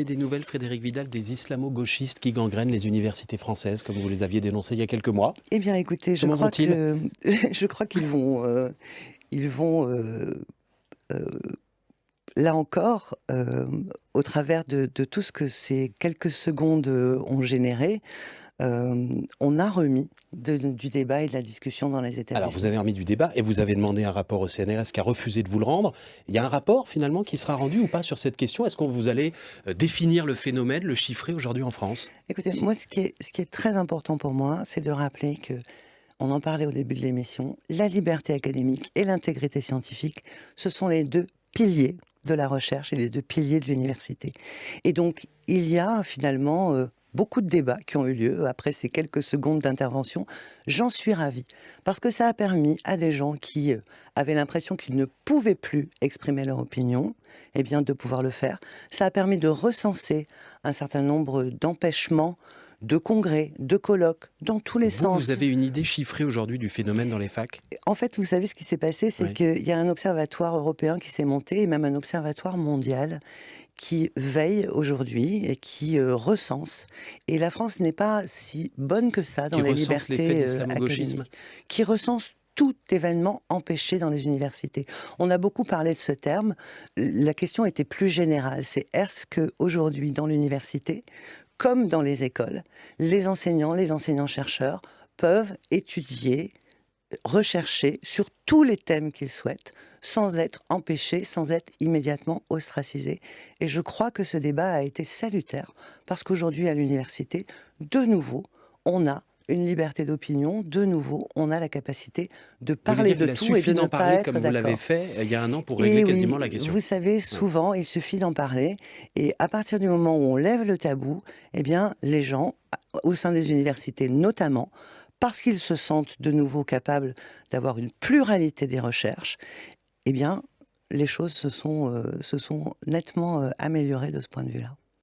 Et des nouvelles, Frédérique Vidal, des islamo-gauchistes qui gangrènent les universités françaises, comme vous les aviez dénoncés il y a quelques mois. Eh bien, écoutez, je Comment crois vont-ils? que je crois qu'ils vont, heu, là encore, au travers de tout ce que ces quelques secondes, ont généré, on a remis du débat et de la discussion dans les Alors, vous établissements. avez remis du débat et vous avez demandé un rapport au CNRS qui a refusé de vous le rendre. Il y a un rapport, finalement, qui sera rendu ou pas sur cette question? Est-ce que vous allez définir le phénomène, le chiffrer aujourd'hui en France? Écoutez, moi, ce qui est très important pour moi, c'est de rappeler que, on en parlait au début de l'émission, la liberté académique et l'intégrité scientifique, ce sont les 2 piliers de la recherche et les 2 piliers de l'université. Et donc, il y a finalement, beaucoup de débats qui ont eu lieu après ces quelques secondes d'intervention. J'en suis ravie, parce que ça a permis à des gens qui, avaient l'impression qu'ils ne pouvaient plus exprimer leur opinion, eh bien, de pouvoir le faire. Ça a permis de recenser un certain nombre d'empêchements, de congrès, de colloques, dans tous les Vous sens. avez une idée chiffrée aujourd'hui du phénomène dans les facs? En fait, vous savez ce qui s'est passé, c'est Oui. qu'il y a un observatoire européen qui s'est monté, et même un observatoire mondial, qui veille aujourd'hui et qui recense. Et la France n'est pas si bonne que ça dans Qui les recense les faits libertés d'islamo-gauchisme? académiques, qui recense tout événement empêché dans les universités. On a beaucoup parlé de ce terme. La question était plus générale. C'est est-ce que aujourd'hui dans l'université, comme dans les écoles, les enseignants-chercheurs peuvent étudier, rechercher sur tous les thèmes qu'ils souhaitent, sans être empêchés, sans être immédiatement ostracisés. Et je crois que ce débat a été salutaire, parce qu'aujourd'hui, à l'université, de nouveau, on a une liberté d'opinion, de nouveau, on a la capacité de Vous voulez parler dire de qu'il a tout et de suffi ne d'en pas parler comme être vous l'avez d'accord. fait il y a un an pour régler Et quasiment oui, la question? vous savez, Oui. souvent, il suffit d'en parler, et à partir du moment où on lève le tabou, eh bien, les gens, au sein des universités notamment, parce qu'ils se sentent de nouveau capables d'avoir une pluralité des recherches, eh bien, les choses se sont nettement améliorées de ce point de vue-là.